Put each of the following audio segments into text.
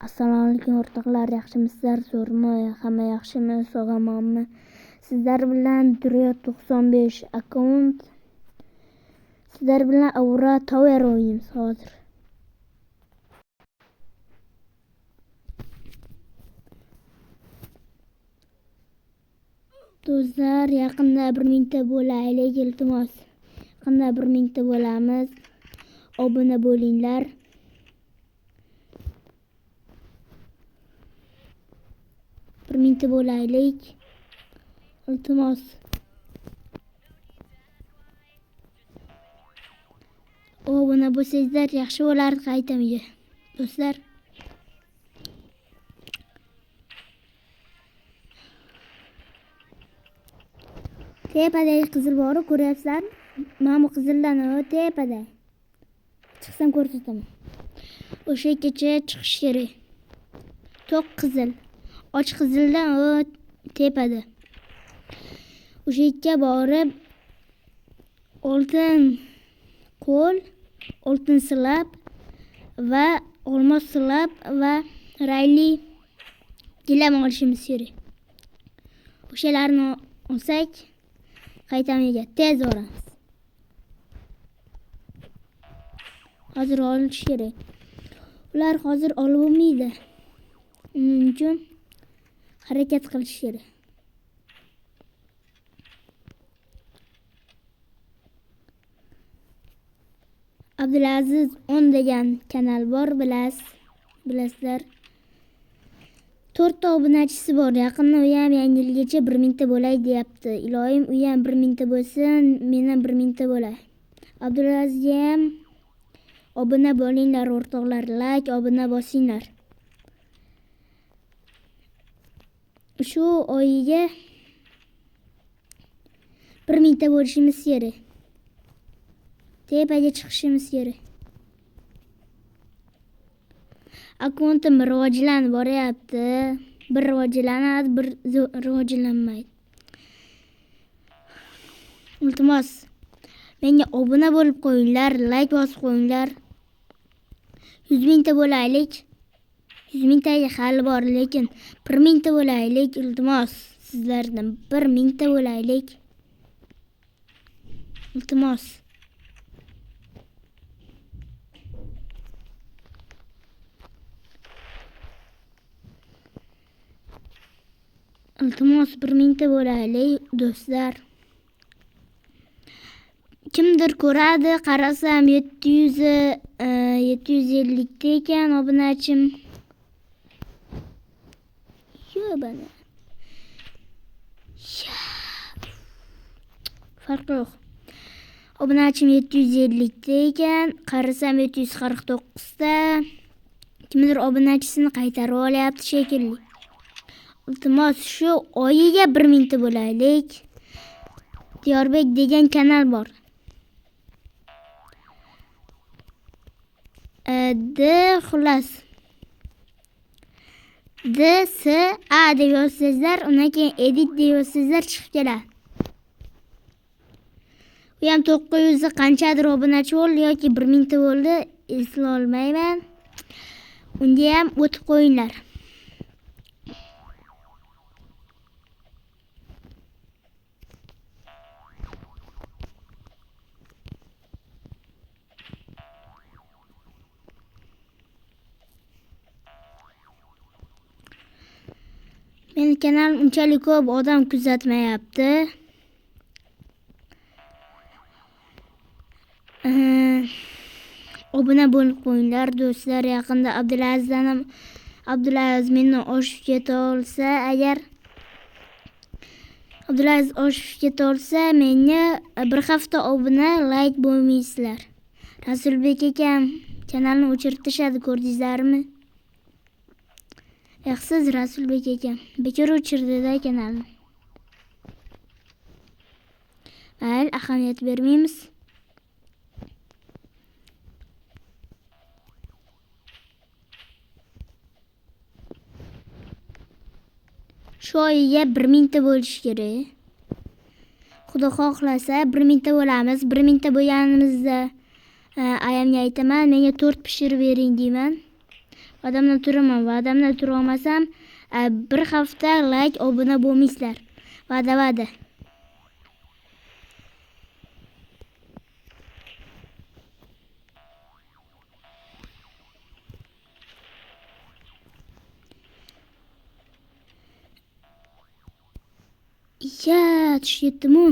Assalomu alaykum o'rtoqlar, yaxshimisizlar? Zo'rmi? Hamma yaxshimi? Sog'amonmi? Sizlar bilan Duryod 95 akkaunt. Sizlar bilan Aura Tower o'ynaymiz hozir. Do'stlar, yaqinda 1000 ta bo'laylik, iltimos. Yaqinda 1000 ta bo'lamiz. Obuna bo'linglar. Mingta bo'laylik, iltimos. Obuna bo'lsangizlar yaxshi bo'lardi, qaytamiga. Do'stlar, tepadagi qizil bor, ko'ryapsizlar? Mana bu qizildan tepada. Chiqsam ko'rsataman. O'sha kecha chiqish kerak. To'q qizil. Och qizildan tepada. O'sha yerga borib oltin qo'l, oltin silab va olmos silab va rayli gilam olishimiz kerak. O'shalarni olsak qaytamiga tez boramiz. Hozir olish kerak. Ular hozir olib bo'lmaydi. Uning uchun harakat qilish kerak. Abdulaziz 10 degan kanal bor, bilasizlar. 4 ta obunachisi bor. Yaqinda u ham yangi yilgacha 1000 ta bo'lay deyapti. Iloyim, u ham 1000 ta bo'lsin, men ham 1000 ta bo'lay. Abdulazizga ham obuna bo'linglar o'rtoqlar, like, obuna bosinglar. Shu oyiga 1000 ta bo'lishimiz kerak. Tepaga chiqishimiz kerak. Akkauntim rivojlanib boryapti. Bir rivojlanadi, bir rivojlanmaydi. Iltimos, menga obuna bo'lib qo'yinglar, like bosib qo'yinglar. 100 ta bo'laylik. 100 taga hali bor, lekin 1000 ta bo'laylik, iltimos. Sizlardan 1000 ta bo'laylik. Iltimos. Iltimos 1000 ta bo'laylik, do'stlar. Kimdir ko'radi, qarasam 750 ta ekan obunachim. Bana. Farqi yo'q. Obunachim 750 ta ekan, qarasam 749 ta. Kimdir obunachisini qaytarib olyapti shekilli. Iltimos, shu oyiga 1000 ta bo'laylik. Diyorbek degan kanal bor. Xullas. DSA deb yozsangizlar, undan keyin edit deb yozsangizlar chiqib keladi. Bu ham 900 qanchadir obunachi bo'ldi yoki 1000 ta bo'ldi, eslay olmayman. Unga ham o'tib qo'yinglar. Meni kanal unchalik ko'p odam kuzatmayapti. Obuna bo'lib qo'yinglar do'stlar. Yaqinda Abdulaziz meni oshib keta olsa, agar Abdulaziz oshib keta olsa, menga bir hafta obuna, like bo'lmaysizlar. Rasulbek akam kanalni o'chirib tashladi, ko'rdingizlarmi? Yaxsiz Rasulbek akam, bekor o'chirdi-da kanalni. Mayli, ahamiyat bermaymiz. Shu oyiga 1000 ta bo'lish kerak. Xudo xohlasa 1000 ta bo'lamiz. 1000 ta bo'lganimizda ayamga aytaman, menga tort pishirib bering deyman. Va'damdan turaman. Va'damdan tura olmasam, bir hafta like obuna bo'lmaysizlar. Va'da. Tushib ketdim-ku.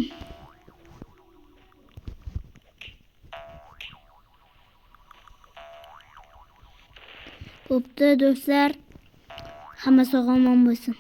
Bo'pti do'stlar. Hamma sog' omon bo'lsin.